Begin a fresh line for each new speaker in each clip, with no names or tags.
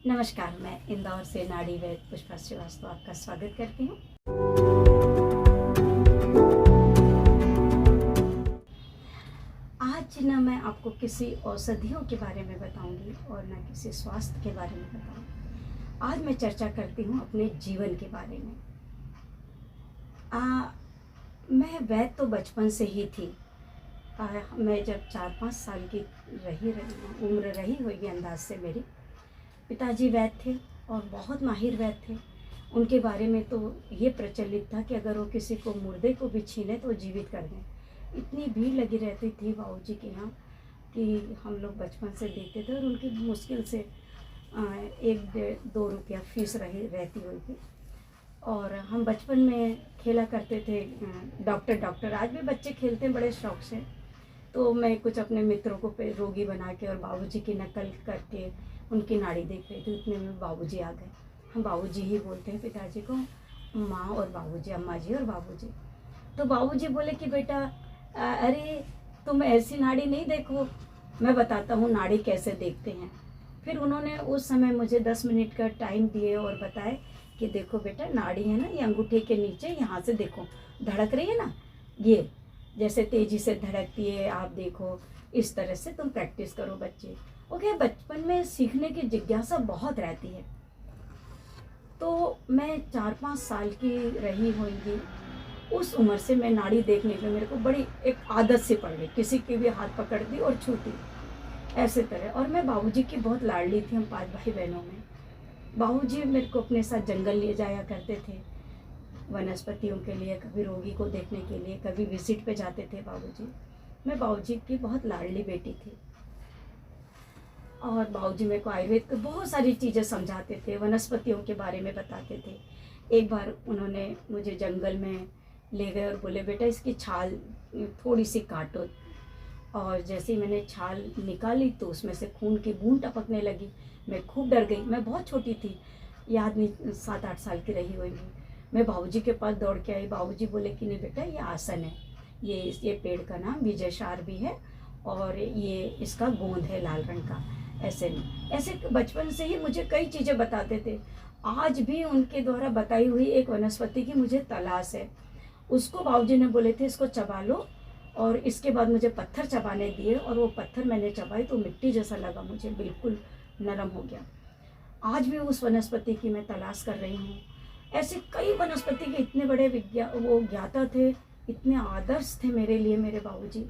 नमस्कार, मैं इंदौर से नाड़ी वैद्य पुष्पा श्रीवास्तव आपका स्वागत करती हूँ। आज ना मैं आपको किसी औषधियों के बारे में बताऊंगी और ना किसी स्वास्थ्य के बारे में बताऊंगी। आज मैं चर्चा करती हूँ अपने जीवन के बारे में। मैं वैद्य तो बचपन से ही थी। मैं जब 4-5 साल की उम्र रही होगी अंदाज से, मेरी पिताजी वैद्य थे और बहुत माहिर वैद्य थे। उनके बारे में तो ये प्रचलित था कि अगर वो किसी को मुर्दे को भी छीने तो जीवित कर दें। इतनी भीड़ लगी रहती थी बाबूजी के यहाँ कि हम लोग बचपन से देखते थे और उनकी मुश्किल से 1-2 रुपया फीस रहती होगी। और हम बचपन में खेला करते थे डॉक्टर। आज भी बच्चे खेलते हैं बड़े शौक से। तो मैं कुछ अपने मित्रों को रोगी बना के और बाबूजी की नकल करके उनकी नाड़ी देख रही थी। उतने में बाबूजी आ गए। हम बाबूजी ही बोलते हैं पिताजी को, माँ और बाबूजी, अम्मा जी और बाबूजी। तो बाबूजी बोले कि बेटा अरे तुम ऐसी नाड़ी नहीं देखो, मैं बताता हूँ नाड़ी कैसे देखते हैं। फिर उन्होंने उस समय मुझे 10 मिनट का टाइम दिए और बताए कि देखो बेटा, नाड़ी है ना, ये अंगूठे के नीचे यहाँ से देखो, धड़क रही है ना, ये जैसे तेज़ी से धड़कती है, आप देखो, इस तरह से तुम प्रैक्टिस करो बच्चे। ओके, बचपन में सीखने की जिज्ञासा बहुत रहती है। तो मैं 4-5 साल की रही होंगी, उस उम्र से मैं नाड़ी देखने में मेरे को बड़ी एक आदत सी पड़ गई। किसी की भी हाथ पकड़ती और छूती, ऐसे तरह। और मैं बाबूजी की बहुत लाडली थी। हम 5 भाई बहनों में बाबूजी मेरे को अपने साथ जंगल ले जाया करते थे वनस्पतियों के लिए, कभी रोगी को देखने के लिए, कभी विजिट पे जाते थे बाबूजी। मैं बाबूजी की बहुत लाडली बेटी थी और बाबूजी मेरे को आयुर्वेद की बहुत सारी चीज़ें समझाते थे, वनस्पतियों के बारे में बताते थे। एक बार उन्होंने मुझे जंगल में ले गए और बोले बेटा इसकी छाल थोड़ी सी काटो। और जैसे ही मैंने छाल निकाली तो उसमें से खून की बूंद टपकने लगी। मैं खूब डर गई। मैं बहुत छोटी थी, याद नहीं, 7-8 साल की रही होगी। मैं बाबूजी के पास दौड़ के आई। बाबूजी बोले कि नहीं बेटा, ये आसन है, ये पेड़ का नाम विजयशार भी है और ये इसका गोंद है लाल रंग का। ऐसे बचपन से ही मुझे कई चीज़ें बताते थे। आज भी उनके द्वारा बताई हुई एक वनस्पति की मुझे तलाश है। उसको बाबूजी ने बोले थे इसको चबा लो, और इसके बाद मुझे पत्थर चबाने दिए और वो पत्थर मैंने चबाई तो मिट्टी जैसा लगा मुझे, बिल्कुल नरम हो गया। आज भी उस वनस्पति की मैं तलाश कर रही हूँ। ऐसे कई वनस्पति के इतने बड़े वो ज्ञाता थे, इतने आदर्श थे मेरे लिए मेरे बाबूजी।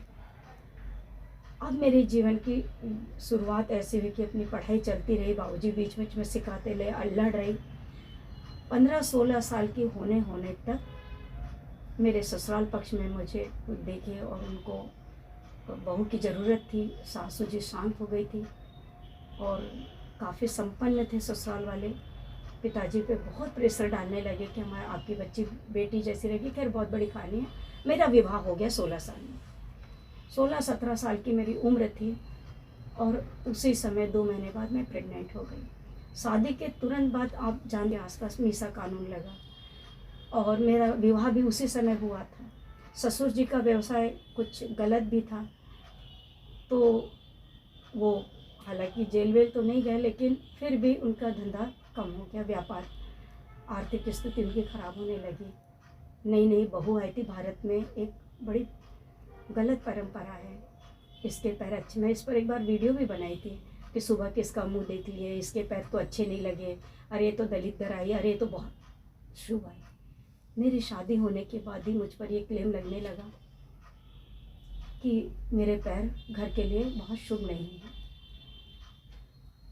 अब मेरे जीवन की शुरुआत ऐसी हुई कि अपनी पढ़ाई चलती रही, बाबूजी बीच बीच में सिखाते ले, लड़ रही। 15-16 साल की होने तक मेरे ससुराल पक्ष में मुझे देखे और उनको बहू की ज़रूरत थी। सासू जी शांत हो गई थी और काफ़ी संपन्न थे ससुराल वाले। पिताजी पे बहुत प्रेशर डालने लगे कि हमारे आपकी बच्ची बेटी जैसी रहेगी। खैर बहुत बड़ी कहानी है। मेरा विवाह हो गया 16 साल में। 16-17 साल की मेरी उम्र थी और उसी समय 2 महीने बाद मैं प्रेग्नेंट हो गई। शादी के तुरंत बाद आप जानते आसपास मीसा कानून लगा और मेरा विवाह भी उसी समय हुआ था। ससुर जी का व्यवसाय कुछ गलत भी था, तो वो हालांकि जेल वेल तो नहीं गए, लेकिन फिर भी उनका धंधा कम हो गया, व्यापार, आर्थिक स्थिति उनकी खराब होने लगी। नई बहू आई थी भारत में। एक बड़ी गलत परंपरा है, इसके पैर अच्छे, मैं इस पर एक बार वीडियो भी बनाई थी कि सुबह किसका मुंह देख लिए, इसके पैर तो अच्छे नहीं लगे, अरे ये तो दलित घर आई, अरे ये तो बहुत शुभ आई। मेरी शादी होने के बाद ही मुझ पर ये क्लेम लगने लगा कि मेरे पैर घर के लिए बहुत शुभ नहीं है।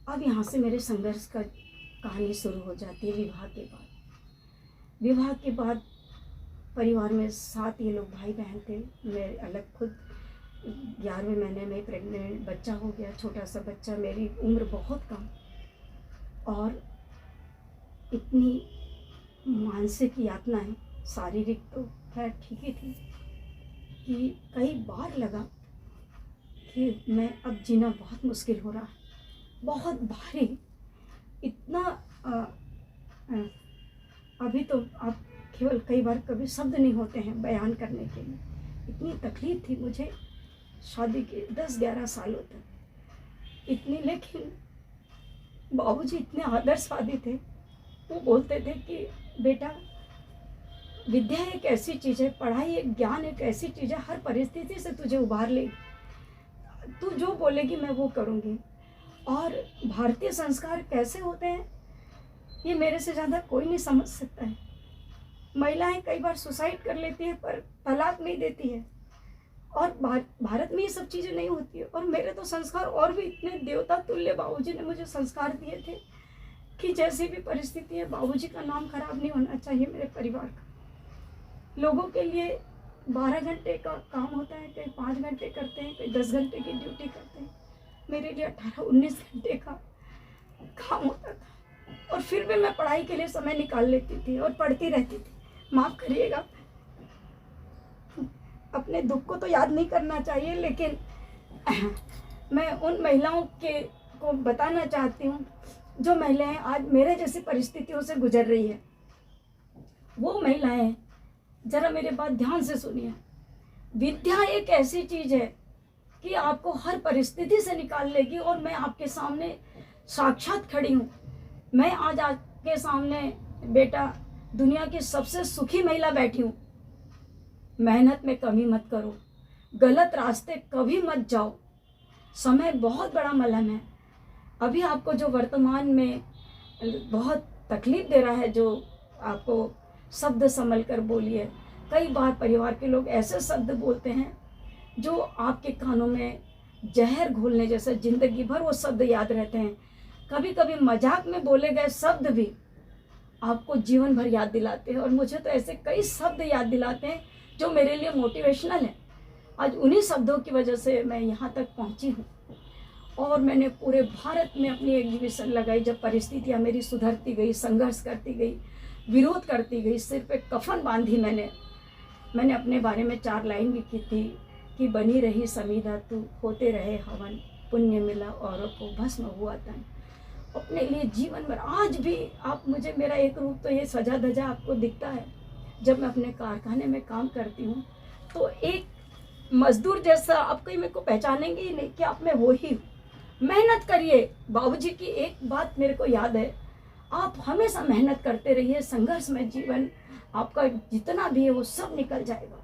अब यहाँ से मेरे संघर्ष का कहानी शुरू हो जाती है। विवाह के बाद परिवार में 7 ये लोग भाई बहन थे। मैं अलग, खुद 11वें महीने में प्रेग्नेंट, बच्चा हो गया, छोटा सा बच्चा, मेरी उम्र बहुत कम और इतनी मानसिक यातनाएं, शारीरिक तो खैर ठीक ही थी, कि कई बार लगा कि मैं अब जीना बहुत मुश्किल हो रहा है, बहुत भारी, इतना अभी तो आप केवल कई बार कभी शब्द नहीं होते हैं बयान करने के लिए। इतनी तकलीफ थी मुझे शादी के 10-11 सालों तक, इतनी। लेकिन बाबूजी इतने आदर्शवादी थे। वो बोलते थे कि बेटा, विद्या एक ऐसी चीज़ है, पढ़ाई एक ज्ञान एक ऐसी चीज़ है, हर परिस्थिति से तुझे उबार लेगी। तू जो बोलेगी मैं वो करूँगी। और भारतीय संस्कार कैसे होते हैं ये मेरे से ज़्यादा कोई नहीं समझ सकता है। महिलाएं कई बार सुसाइड कर लेती हैं पर तलाक नहीं देती है, और भारत में ये सब चीज़ें नहीं होती है। और मेरे तो संस्कार और भी इतने देवता तुल्य बाबूजी ने मुझे संस्कार दिए थे कि जैसी भी परिस्थिति है, बाबूजी का नाम खराब नहीं होना चाहिए मेरे परिवार का। लोगों के लिए 12 घंटे का काम होता है, कई 5 घंटे करते हैं, कई 10 घंटे की ड्यूटी करते हैं। मेरे लिए 18-19 घंटे का काम होता था, और फिर भी मैं पढ़ाई के लिए समय निकाल लेती थी और पढ़ती रहती थी। माफ़ करिएगा, अपने दुख को तो याद नहीं करना चाहिए, लेकिन मैं उन महिलाओं को बताना चाहती हूँ जो महिलाएं आज मेरे जैसी परिस्थितियों से गुजर रही है। वो महिलाएं जरा मेरे बात ध्यान से सुनिए। विद्या एक ऐसी चीज़ है कि आपको हर परिस्थिति से निकाल लेगी, और मैं आपके सामने साक्षात खड़ी हूँ। मैं आज आपके सामने बेटा दुनिया की सबसे सुखी महिला बैठी हूँ। मेहनत में कमी मत करो, गलत रास्ते कभी मत जाओ। समय बहुत बड़ा मलहम है। अभी आपको जो वर्तमान में बहुत तकलीफ दे रहा है, जो आपको शब्द संभल कर बोलिए। कई बार परिवार के लोग ऐसे शब्द बोलते हैं जो आपके कानों में जहर घोलने जैसे, जिंदगी भर वो शब्द याद रहते हैं। कभी कभी मजाक में बोले गए शब्द भी आपको जीवन भर याद दिलाते हैं, और मुझे तो ऐसे कई शब्द याद दिलाते हैं जो मेरे लिए मोटिवेशनल है। आज उन्हीं शब्दों की वजह से मैं यहाँ तक पहुँची हूँ, और मैंने पूरे भारत में अपनी एग्जीबिशन लगाई। जब परिस्थितियाँ मेरी सुधरती गई, संघर्ष करती गई, विरोध करती गई, सिर पे कफन बांधी, मैंने अपने बारे में 4 लाइन लिखी थी कि बनी रही समीधा तू, होते रहे हवन, पुण्य मिला औरों को, भस्म हुआ तन। अपने लिए जीवन भर आज भी आप मुझे, मेरा एक रूप तो ये सजा धजा आपको दिखता है। जब मैं अपने कारखाने में काम करती हूँ तो एक मजदूर जैसा आप कहीं मेरे को पहचानेंगे ही नहीं कि आप मैं वो ही हूँ। मेहनत करिए। बाबूजी की एक बात मेरे को याद है, आप हमेशा मेहनत करते रहिए। संघर्ष में जीवन आपका जितना भी है वो सब निकल जाएगा।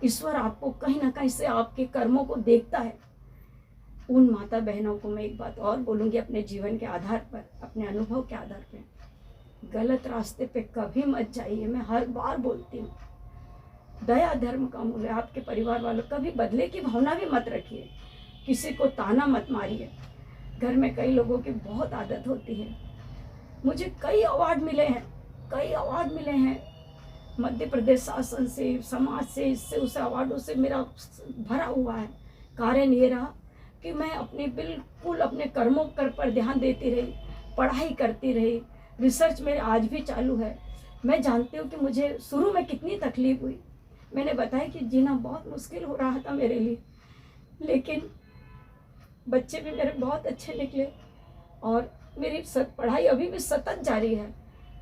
ईश्वर आपको कहीं ना कहीं से आपके कर्मों को देखता है। उन माता बहनों को मैं एक बात और बोलूँगी अपने जीवन के आधार पर, अपने अनुभव के आधार पर, गलत रास्ते पे कभी मत जाइए। मैं हर बार बोलती हूँ, दया धर्म का मूल है। आपके परिवार वालों, कभी बदले की भावना भी मत रखिए, किसी को ताना मत मारिए। घर में कई लोगों की बहुत आदत होती है। मुझे कई अवार्ड मिले हैं, मध्य प्रदेश शासन से, समाज से, इससे उस अवार्डों से मेरा भरा हुआ है। कारण ये रहा कि मैं बिल्कुल अपने कर्मों पर ध्यान देती रही, पढ़ाई करती रही। रिसर्च मेरे आज भी चालू है। मैं जानती हूँ कि मुझे शुरू में कितनी तकलीफ हुई। मैंने बताया कि जीना बहुत मुश्किल हो रहा था मेरे लिए, लेकिन बच्चे भी मेरे बहुत अच्छे निकले, और मेरी पढ़ाई अभी भी सतत जारी है।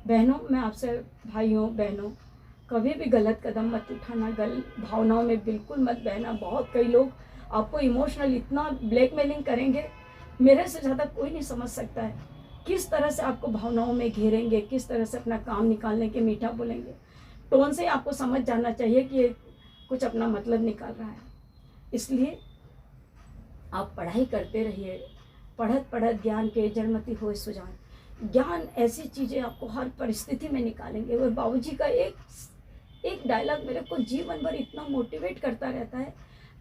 बहनों, मैं आपसे, भाइयों बहनों, कभी भी गलत कदम मत उठाना, भावनाओं में बिल्कुल मत बहना। बहुत कई लोग आपको इमोशनल इतना ब्लैकमेलिंग करेंगे, मेरे से ज़्यादा कोई नहीं समझ सकता है किस तरह से आपको भावनाओं में घेरेंगे, किस तरह से अपना काम निकालने के मीठा बोलेंगे। टोन से आपको समझ जाना चाहिए कि ये कुछ अपना मतलब निकाल रहा है। इसलिए आप पढ़ाई करते रहिए। पढ़त पढ़त ज्ञान के जड़मति होए सुजान। ज्ञान ऐसी चीज़ें आपको हर परिस्थिति में निकालेंगे। और बाबूजी का एक डायलॉग मेरे को जीवन भर इतना मोटिवेट करता रहता है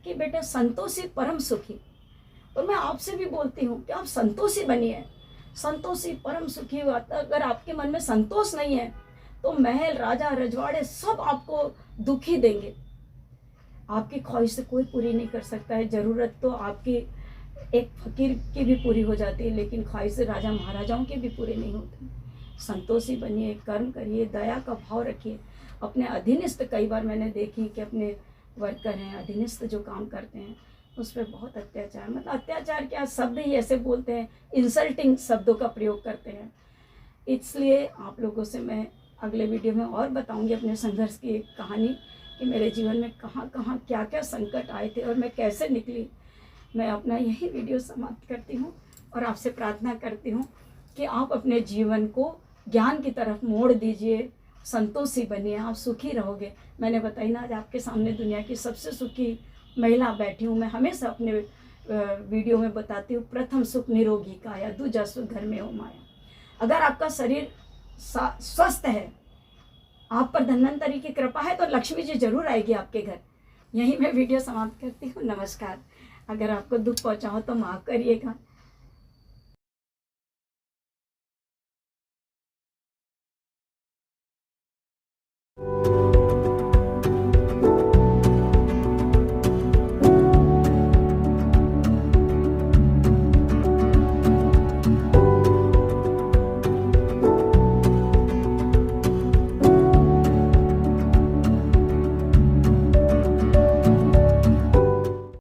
कि बेटा, संतोषी परम सुखी। और मैं आपसे भी बोलती हूँ कि आप संतोषी बनिए। संतोषी परम सुखी हुआ। अगर आपके मन में संतोष नहीं है तो महल, राजा, रजवाड़े सब आपको दुखी देंगे। आपकी ख्वाहिश कोई पूरी नहीं कर सकता है। ज़रूरत तो आपकी एक फकीर की भी पूरी हो जाती है, लेकिन ख्वाहिश राजा महाराजाओं के भी पूरे नहीं होते। संतोषी बनिए, कर्म करिए, दया का भाव रखिए। अपने अधीनस्थ, कई बार मैंने देखी कि अपने वर्कर हैं, अधीनस्थ जो काम करते हैं, उस पर बहुत अत्याचार, मतलब अत्याचार क्या, शब्द ही ऐसे बोलते हैं, इंसल्टिंग शब्दों का प्रयोग करते हैं। इसलिए आप लोगों से मैं अगले वीडियो में और बताऊंगी अपने संघर्ष की एक कहानी, कि मेरे जीवन में कहाँ कहाँ क्या क्या संकट आए थे और मैं कैसे निकली। मैं अपना यही वीडियो समाप्त करती हूँ और आपसे प्रार्थना करती हूँ कि आप अपने जीवन को ज्ञान की तरफ मोड़ दीजिए, संतोषी बनिए, आप सुखी रहोगे। मैंने बताई ना, आज आपके सामने दुनिया की सबसे सुखी महिला बैठी हूँ। मैं हमेशा अपने वीडियो में बताती हूँ, प्रथम सुख निरोगी काया, दूजा सुख घर में हो माया। अगर आपका शरीर स्वस्थ है, आप पर धन्वंतरी की कृपा है, तो लक्ष्मी जी जरूर आएगी आपके घर। यही मैं वीडियो समाप्त करती हूँ। नमस्कार। अगर आपको दुख पहुँचा हो तो माफ़ करिएगा।